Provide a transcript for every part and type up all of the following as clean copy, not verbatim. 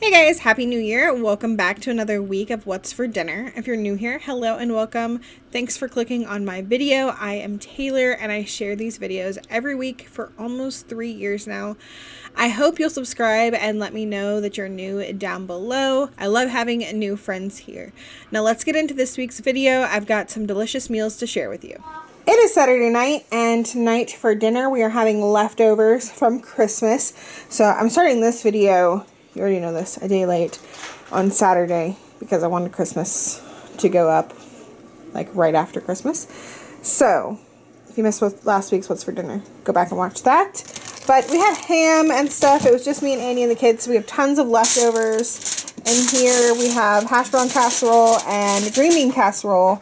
Hey guys, Happy New Year. Welcome back to another week of What's for Dinner. If you're new here, hello and welcome. Thanks for clicking on my video. I am Taylor and I share these videos every week for almost 3 years now. I hope you'll subscribe and let me know that you're new down below. I love having new friends here. Now let's get into this week's video. I've got some delicious meals to share with you. It is Saturday night, and tonight for dinner we are having leftovers from Christmas. So I'm starting this video, you already know this, a day late on Saturday because I wanted Christmas to go up like right after Christmas. So if you missed last week's What's for Dinner, go back and watch that. But we had ham and stuff. It was just me and Andy and the kids. So we have tons of leftovers. And here we have hash brown casserole and green bean casserole.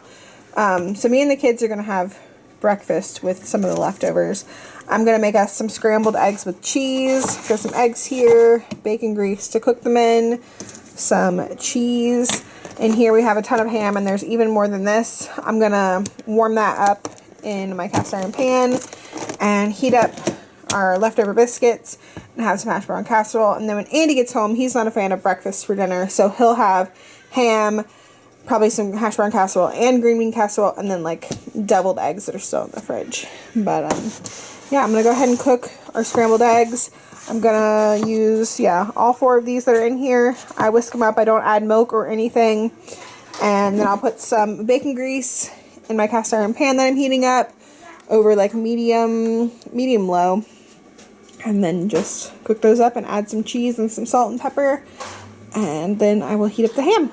So me and the kids are going to have breakfast with some of the leftovers. I'm going to make us some scrambled eggs with cheese. Got some eggs here, bacon grease to cook them in, some cheese. And here we have a ton of ham, and there's even more than this. I'm going to warm that up in my cast iron pan and heat up our leftover biscuits and have some hash brown casserole. And then when Andy gets home, he's not a fan of breakfast for dinner, so he'll have ham, probably some hash brown casserole and green bean casserole, and then like deviled eggs that are still in the fridge. But yeah, I'm gonna go ahead and cook our scrambled eggs. I'm gonna use, all 4 of these that are in here. I whisk them up. I don't add milk or anything. And then I'll put some bacon grease in my cast iron pan that I'm heating up over like medium low. And then just cook those up and add some cheese and some salt and pepper. And then I will heat up the ham.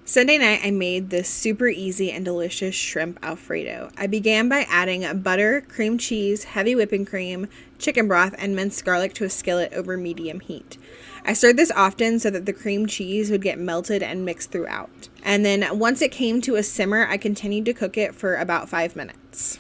Sunday night, I made this super easy and delicious shrimp Alfredo. I began by adding butter, cream cheese, heavy whipping cream, chicken broth, and minced garlic to a skillet over medium heat. I stirred this often so that the cream cheese would get melted and mixed throughout. And then once it came to a simmer, I continued to cook it for about 5 minutes.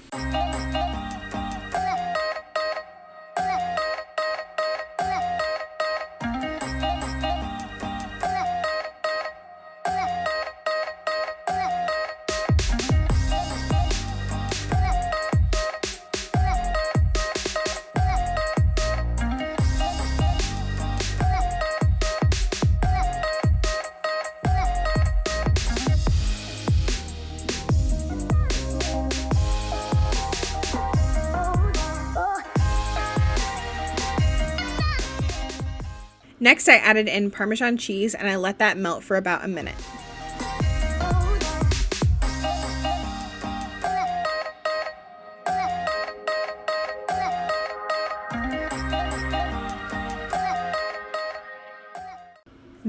Next, I added in Parmesan cheese and I let that melt for about a minute.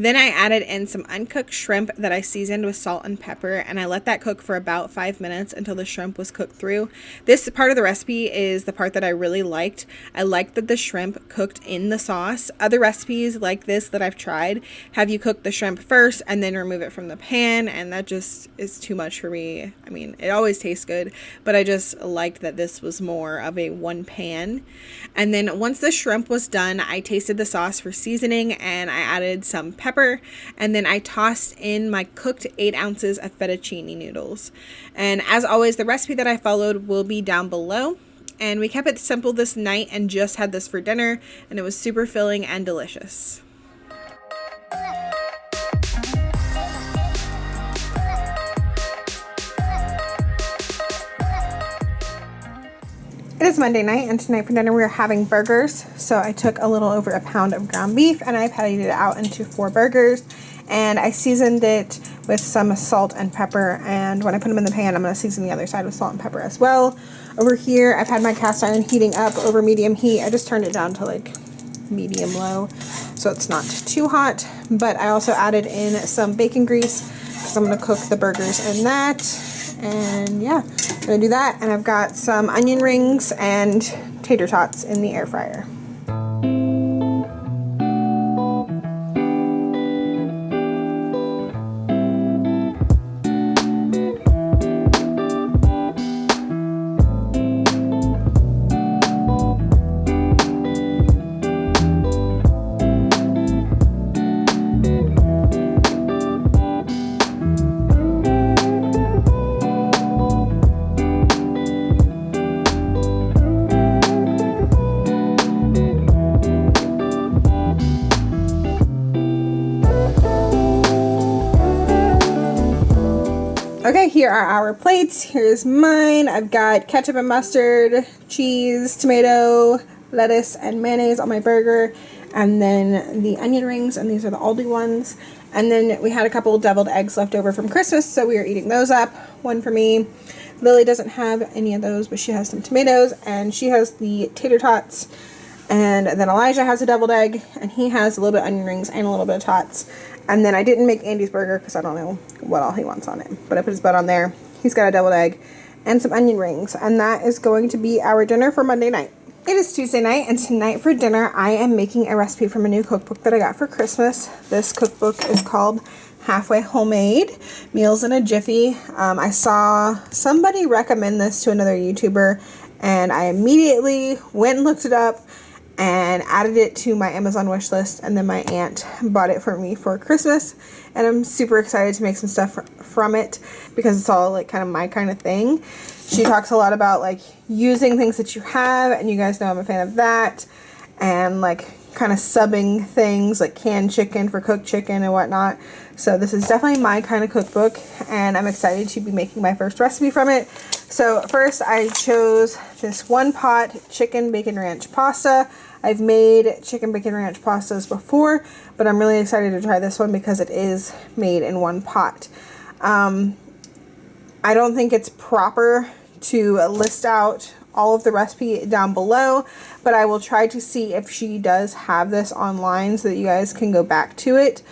Then I added in some uncooked shrimp that I seasoned with salt and pepper, and I let that cook for about 5 minutes until the shrimp was cooked through. This part of the recipe is the part that I really liked. I liked that the shrimp cooked in the sauce. Other recipes like this that I've tried have you cook the shrimp first and then remove it from the pan, and that just is too much for me. I mean, it always tastes good, but I just liked that this was more of a one pan. And then once the shrimp was done, I tasted the sauce for seasoning and I added some pepper, and then I tossed in my cooked 8 ounces of fettuccine noodles. And as always, the recipe that I followed will be down below. And we kept it simple this night and just had this for dinner, and it was super filling and delicious. It is Monday night, and tonight for dinner we are having burgers. So I took a little over a pound of ground beef and I patted it out into 4 burgers, and I seasoned it with some salt and pepper, and when I put them in the pan I'm going to season the other side with salt and pepper as well. Over here I've had my cast iron heating up over medium heat. I just turned it down to like medium low so it's not too hot, but I also added in some bacon grease because I'm going to cook the burgers in that. And yeah, I'm gonna do that, and I've got some onion rings and tater tots in the air fryer. Okay, here are our plates. Here's mine. I've got ketchup and mustard, cheese, tomato, lettuce, and mayonnaise on my burger. And then the onion rings, and these are the Aldi ones. And then we had a couple deviled eggs left over from Christmas, so we are eating those up. One for me. Lily doesn't have any of those, but she has some tomatoes, and she has the tater tots. And then Elijah has a deviled egg, and he has a little bit of onion rings and a little bit of tots. And then I didn't make Andy's burger because I don't know what all he wants on it. But I put his butt on there. He's got a deviled egg and some onion rings. And that is going to be our dinner for Monday night. It is Tuesday night, and tonight for dinner I am making a recipe from a new cookbook that I got for Christmas. This cookbook is called Halfway Homemade, Meals in a Jiffy. I saw somebody recommend this to another YouTuber, and I immediately went and looked it up and added it to my Amazon wish list, and then my aunt bought it for me for Christmas, and I'm super excited to make some stuff from it because it's all like kind of my kind of thing. She talks a lot about like using things that you have, and you guys know I'm a fan of that, and like kind of subbing things like canned chicken for cooked chicken and whatnot. So this is definitely my kind of cookbook, and I'm excited to be making my first recipe from it. So first I chose this one pot chicken bacon ranch pasta. I've made chicken bacon ranch pastas before, but I'm really excited to try this one because it is made in one pot. I don't think it's proper to list out all of the recipe down below, but I will try to see if she does have this online so that you guys can go back to it.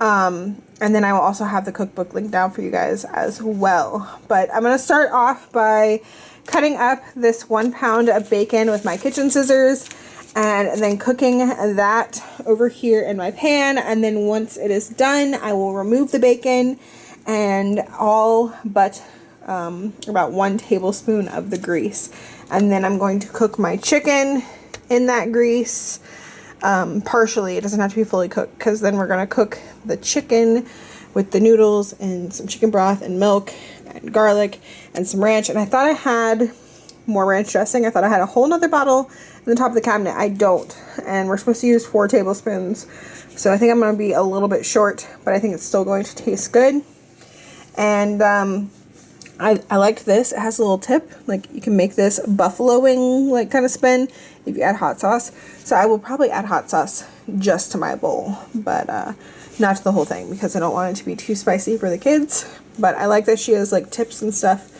And then I will also have the cookbook linked down for you guys as well. But I'm going to start off by cutting up this 1 pound of bacon with my kitchen scissors, and then cooking that over here in my pan. And then once it is done, I will remove the bacon and all but about 1 tablespoon of the grease. And then I'm going to cook my chicken in that grease partially. It doesn't have to be fully cooked, because then we're going to cook the chicken with the noodles and some chicken broth and milk and garlic and some ranch. And I thought I had more ranch dressing. I thought I had a whole nother bottle in the top of the cabinet. I don't, and we're supposed to use 4 tablespoons, so I think I'm going to be a little bit short, but I think it's still going to taste good. And I liked this. It has a little tip, like you can make this buffalo wing like kind of spin if you add hot sauce. So I will probably add hot sauce just to my bowl, but not to the whole thing, because I don't want it to be too spicy for the kids. But I like that she has like tips and stuff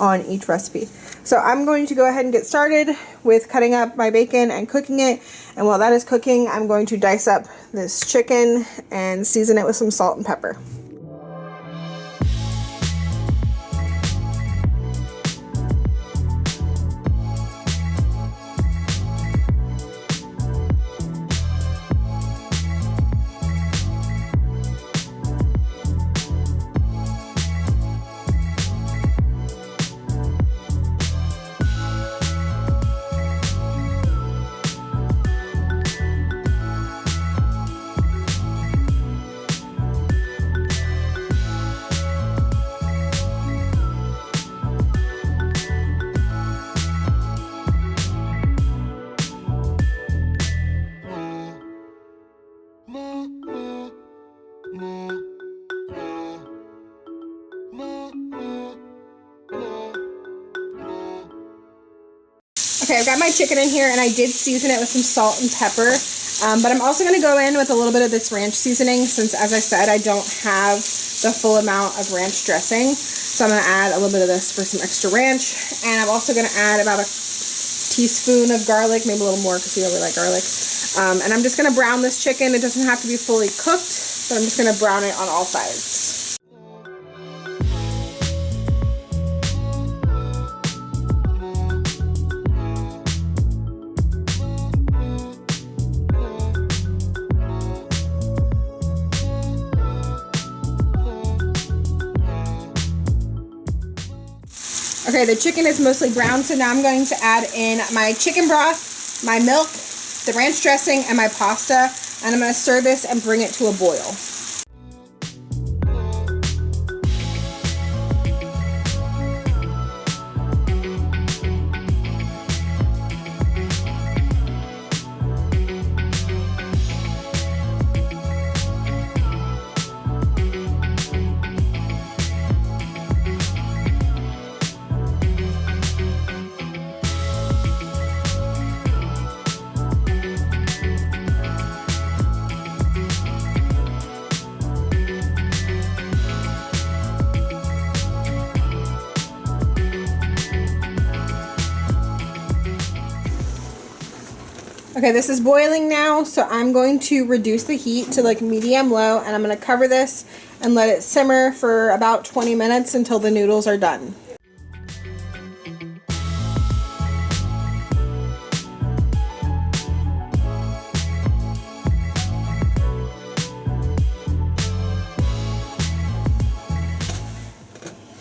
on each recipe. So I'm going to go ahead and get started with cutting up my bacon and cooking it. And while that is cooking, I'm going to dice up this chicken and season it with some salt and pepper. Okay, I've got my chicken in here and I did season it with some salt and pepper, but I'm also going to go in with a little bit of this ranch seasoning since, as I said, I don't have the full amount of ranch dressing. So I'm going to add a little bit of this for some extra ranch, and I'm also going to add about a teaspoon of garlic, maybe a little more because we really like garlic. And I'm just going to brown this chicken. It doesn't have to be fully cooked, but I'm just going to brown it on all sides. Okay, the chicken is mostly brown, so now I'm going to add in my chicken broth, my milk, the ranch dressing, and my pasta, and I'm going to stir this and bring it to a boil. Okay, this is boiling now, so I'm going to reduce the heat to like medium low, and I'm going to cover this and let it simmer for about 20 minutes until the noodles are done.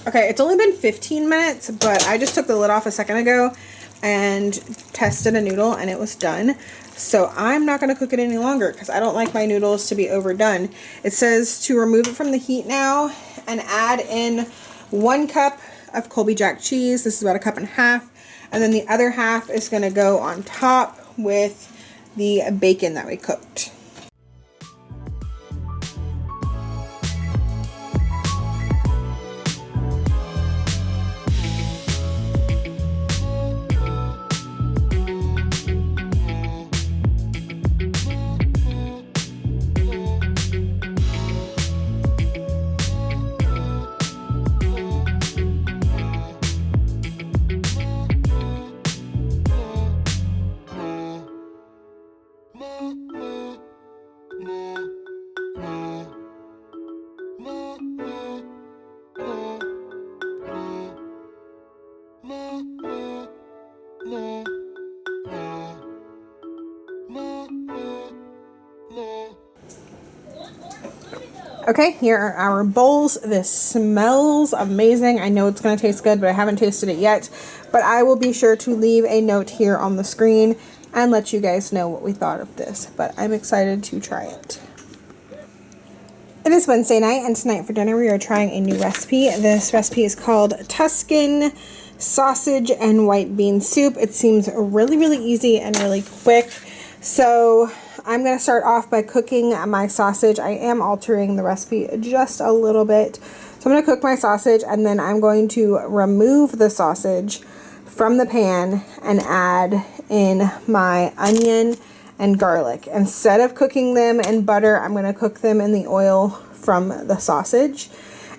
Okay, it's only been 15 minutes, but I just took the lid off a second ago and tested a noodle and it was done. So I'm not going to cook it any longer because I don't like my noodles to be overdone. It says to remove it from the heat now and add in 1 cup of Colby Jack cheese. This is about 1.5 cups. And then the other half is going to go on top with the bacon that we cooked. Okay, here are our bowls. This smells amazing. I know it's going to taste good, but I haven't tasted it yet. But I will be sure to leave a note here on the screen and let you guys know what we thought of this. But I'm excited to try it. It is Wednesday night, and tonight for dinner we are trying a new recipe. This recipe is called Tuscan sausage and white bean soup. It seems really, really easy and really quick. So I'm going to start off by cooking my sausage. I am altering the recipe just a little bit. So I'm going to cook my sausage, and then I'm going to remove the sausage from the pan and add in my onion and garlic. Instead of cooking them in butter, I'm going to cook them in the oil from the sausage.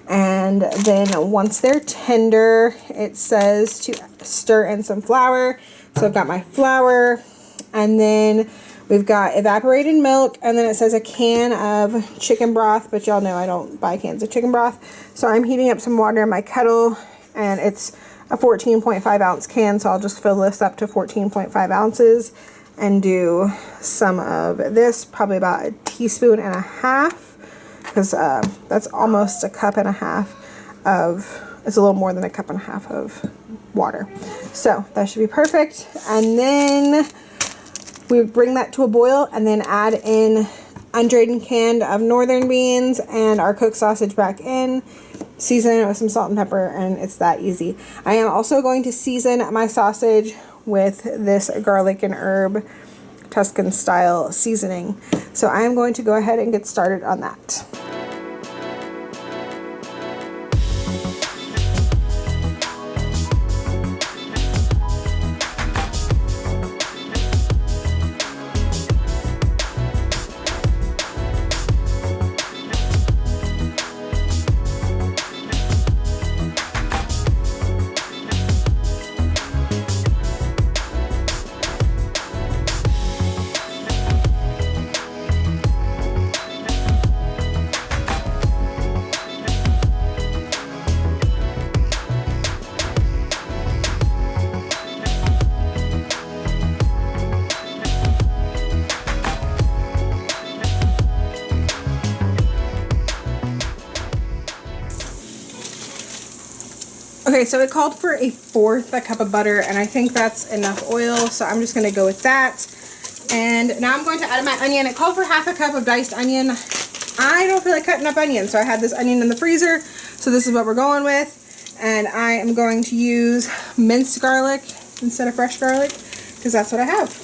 And then once they're tender, it says to stir in some flour. So I've got my flour, and then we've got evaporated milk, and then it says a can of chicken broth, but y'all know I don't buy cans of chicken broth. So I'm heating up some water in my kettle, and it's a 14.5 ounce can, so I'll just fill this up to 14.5 ounces and do some of this, probably about a teaspoon and a half, because that's almost a cup and a half of, it's a little more than a cup and a half of water. So that should be perfect. And then we bring that to a boil and then add in undrained and canned of northern beans and our cooked sausage back in, season it with some salt and pepper, and it's that easy. I am also going to season my sausage with this garlic and herb Tuscan style seasoning. So I am going to go ahead and get started on that. Okay, so it called for a fourth a cup of butter, and I think that's enough oil, so I'm just going to go with that. And now I'm going to add my onion. It called for half a cup of diced onion. I don't feel like cutting up onion, so I had this onion in the freezer, so this is what we're going with. And I am going to use minced garlic instead of fresh garlic, because that's what I have.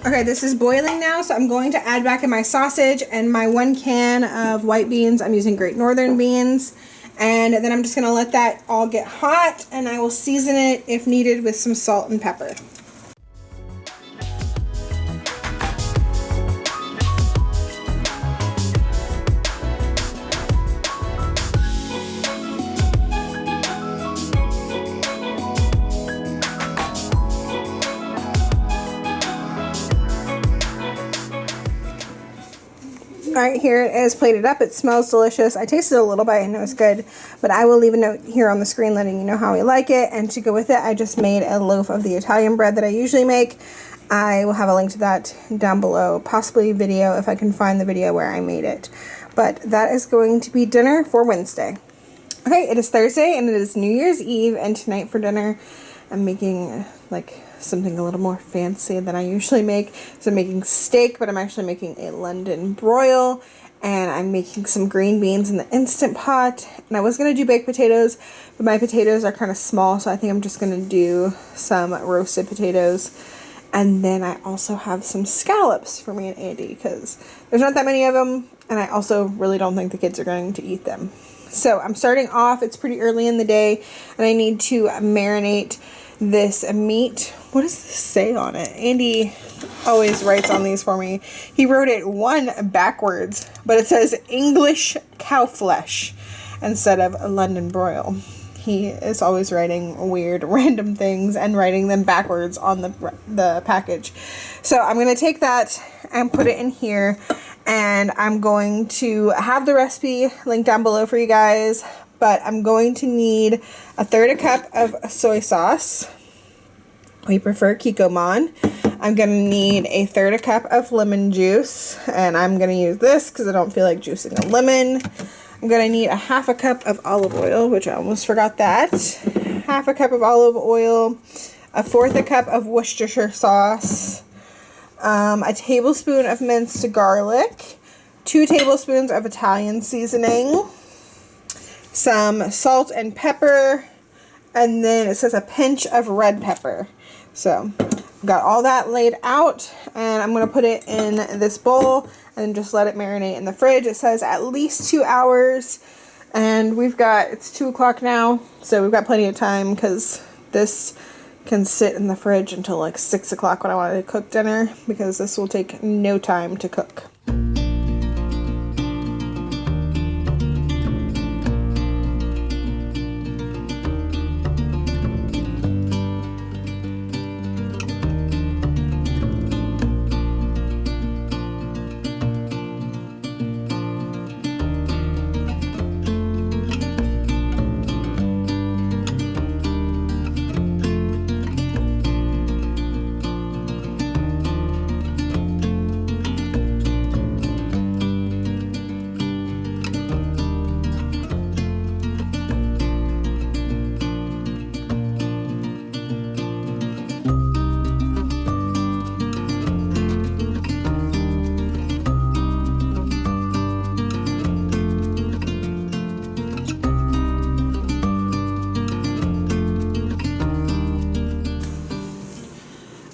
Okay, this is boiling now, so I'm going to add back in my sausage and my 1 can of white beans. I'm using Great Northern beans. And then I'm just going to let that all get hot, and I will season it if needed with some salt and pepper. Alright, here it is plated up. It smells delicious. I tasted a little bite and it was good, but I will leave a note here on the screen letting you know how I like it. And to go with it, I just made a loaf of the Italian bread that I usually make. I will have a link to that down below, possibly video if I can find the video where I made it. But that is going to be dinner for Wednesday. Okay, it is Thursday and it is New Year's Eve, and tonight for dinner I'm making like something a little more fancy than I usually make. So I'm making steak, but I'm actually making a London broil, and I'm making some green beans in the Instant Pot. And I was going to do baked potatoes, but my potatoes are kind of small, so I think I'm just going to do some roasted potatoes. And then I also have some scallops for me and Andy, because there's not that many of them, and I also really don't think the kids are going to eat them. So I'm starting off, it's pretty early in the day, and I need to marinate this meat. What does this say on it? Andy always writes on these for me. He wrote it one backwards, but it says English cow flesh instead of London broil. He is always writing weird random things and writing them backwards on the package. So I'm going to take that and put it in here, and I'm going to have the recipe linked down below for you guys, but I'm going to need 1/3 cup of soy sauce. We prefer Kikkoman. I'm going to need 1/3 cup of lemon juice, and I'm going to use this because I don't feel like juicing a lemon. I'm going to need 1/2 cup of olive oil, which I almost forgot that. 1/2 cup of olive oil, 1/4 cup of Worcestershire sauce, a tablespoon of minced garlic, 2 tablespoons of Italian seasoning, some salt and pepper, and then it says a pinch of red pepper. So I've got all that laid out, and I'm going to put it in this bowl and just let it marinate in the fridge. It says at least 2 hours, and it's 2 o'clock now, so we've got plenty of time because this can sit in the fridge until like 6 o'clock when I wanted to cook dinner, because this will take no time to cook.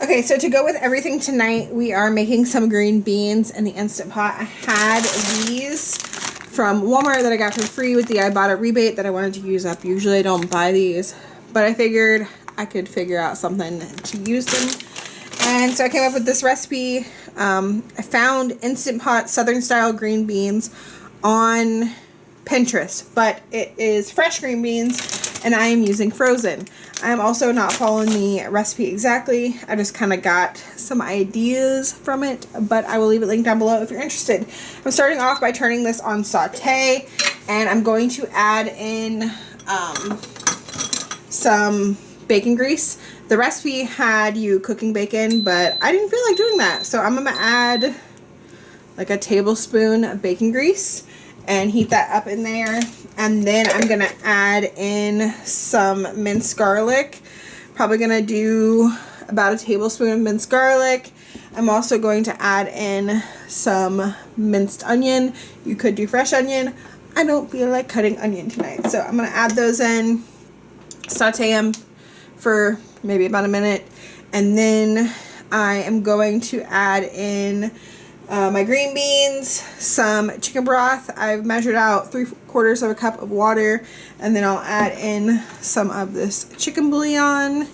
Okay, so to go with everything tonight, we are making some green beans in the Instant Pot. I had these from Walmart that I got for free with the Ibotta rebate that I wanted to use up. Usually I don't buy these, but I figured I could figure out something to use them. And so I came up with this recipe. I found Instant Pot Southern style green beans on Pinterest, but it is fresh green beans and I am using frozen. I am also not following the recipe exactly. I just kind of got some ideas from it, but I will leave it linked down below if you're interested. I'm starting off by turning this on saute, and I'm going to add in some bacon grease. The recipe had you cooking bacon, but I didn't feel like doing that, so I'm gonna add like a tablespoon of bacon grease and heat that up in there. And then I'm gonna add in some minced garlic. Probably gonna do about a tablespoon of minced garlic. I'm also going to add in some minced onion. You could do fresh onion. I don't feel like cutting onion tonight, so I'm gonna add those in, saute them for maybe about a minute, and then I am going to add in my green beans, some chicken broth. I've measured out 3/4 cup of water, and then I'll add in some of this chicken bouillon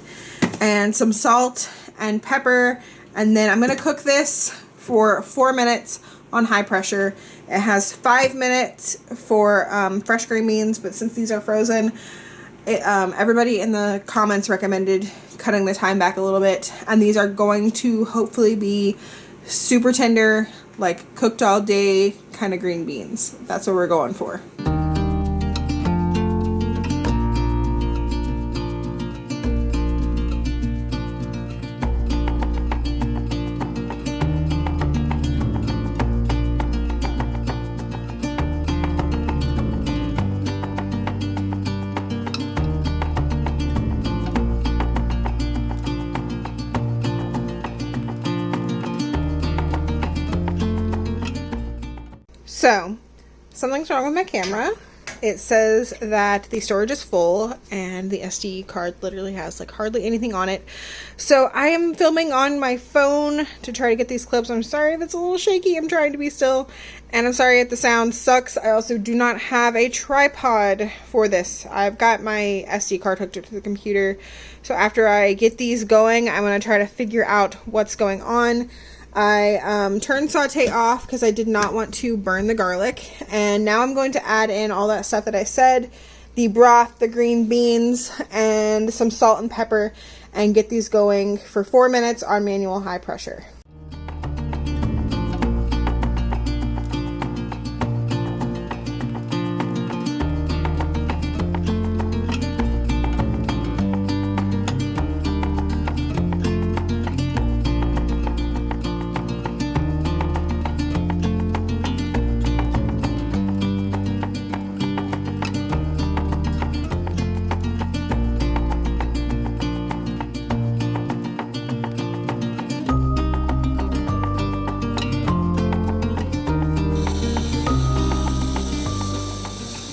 and some salt and pepper, and then I'm going to cook this for 4 minutes on high pressure. It has 5 minutes for fresh green beans, but since these are frozen, everybody in the comments recommended cutting the time back a little bit, and these are going to hopefully be super tender, like cooked all day kind of green beans. That's what we're going for. So, something's wrong with my camera. it says that the storage is full and the SD card literally has like hardly anything on it. So I am filming on my phone to try to get these clips. I'm sorry if it's a little shaky. I'm trying to be still. And I'm sorry if the sound sucks. I also do not have a tripod for this. I've got my SD card hooked up to the computer. So after I get these going, I'm going to try to figure out what's going on. I turned saute off because I did not want to burn the garlic. And now I'm going to add in all that stuff that I said. The broth, the green beans, and some salt and pepper. And get these going for 4 minutes on manual high pressure.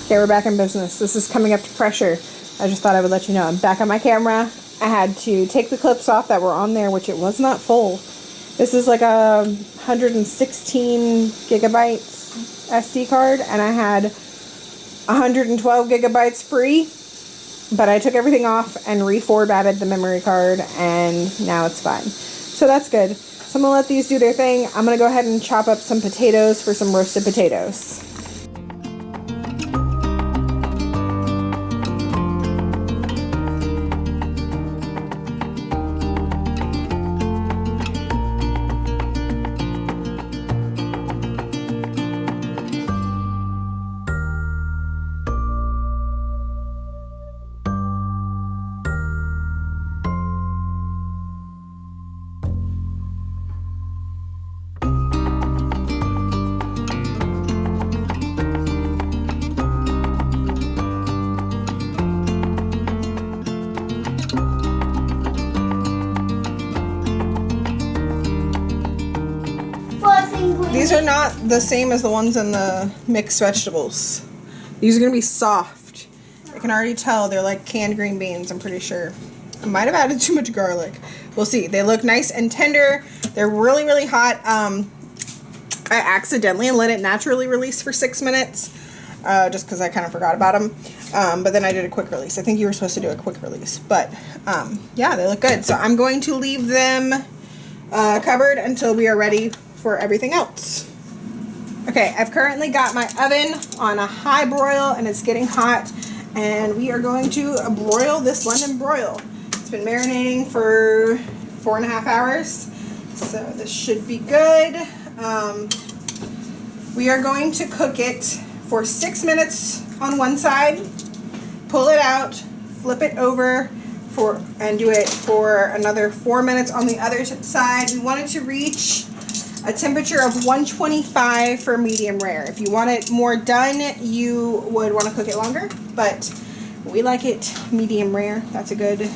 Okay, we're back in business. This is coming up to pressure. I just thought I would let you know. I'm back on my camera. I had to take the clips off that were on there, which it was not full. This is like a 116 gigabytes SD card, and I had 112 gigabytes free, but I took everything off and reformatted the memory card, and now it's fine. So that's good. So I'm going to let these do their thing. I'm going to go ahead and chop up some potatoes for some roasted potatoes. These are not the same as the ones in the mixed vegetables. These are going to be soft. I can already tell they're like canned green beans, I'm pretty sure. I might have added too much garlic. We'll see. They look nice and tender. They're really, really hot. I accidentally let it naturally release for 6 minutes just because I kind of forgot about them. But then I did a quick release. I think you were supposed to do a quick release. But yeah, they look good. So I'm going to leave them covered until we are ready for everything else. Okay, I've currently got my oven on a high broil and it's getting hot, and we are going to broil this London broil. It's been marinating for 4.5 hours, so this should be good. We are going to cook it for 6 minutes on one side, pull it out, flip it over and do it for another 4 minutes on the other side. We want it to reach a temperature of 125 for medium rare. If you want it more done, you would want to cook it longer, but we like it medium rare. That's a good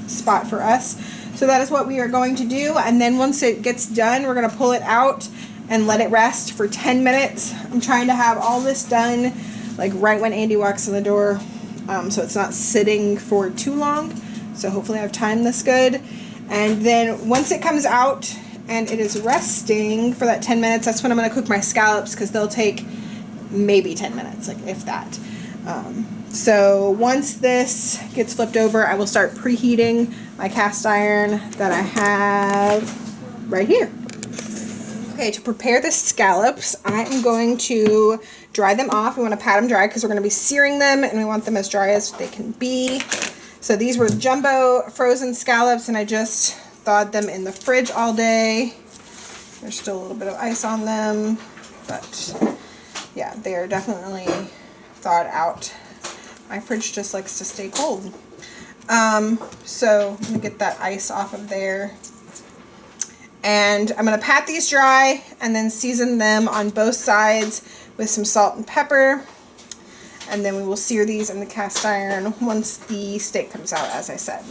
spot for us. So that is what we are going to do, and then once it gets done, we're going to pull it out and let it rest for 10 minutes. I'm trying to have all this done like right when Andy walks in the door, so it's not sitting for too long. So hopefully I've timed this good. And then once it comes out and it is resting for that 10 minutes, that's when I'm going to cook my scallops, because they'll take maybe 10 minutes, like if that. So once this gets flipped over, I will start preheating my cast iron that I have right here. Okay, to prepare the scallops, I am going to dry them off. We want to pat them dry because we're going to be searing them, and we want them as dry as they can be. So these were jumbo frozen scallops, and I just thawed them in the fridge all day. There's still a little bit of ice on them, but yeah, they are definitely thawed out. My fridge just likes to stay cold. So I'm gonna get that ice off of there. And I'm gonna pat these dry and then season them on both sides with some salt and pepper. And then we will sear these in the cast iron once the steak comes out, as I said.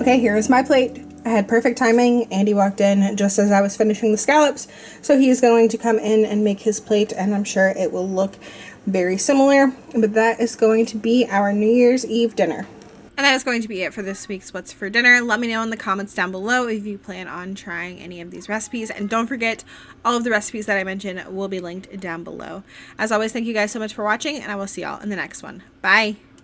Okay, here is my plate. I had perfect timing. Andy walked in just as I was finishing the scallops, so he's going to come in and make his plate, and I'm sure it will look very similar. But that is going to be our New Year's Eve dinner. And that is going to be it for this week's What's for Dinner. Let me know in the comments down below if you plan on trying any of these recipes. And don't forget, all of the recipes that I mentioned will be linked down below. As always, thank you guys so much for watching, and I will see y'all in the next one. Bye!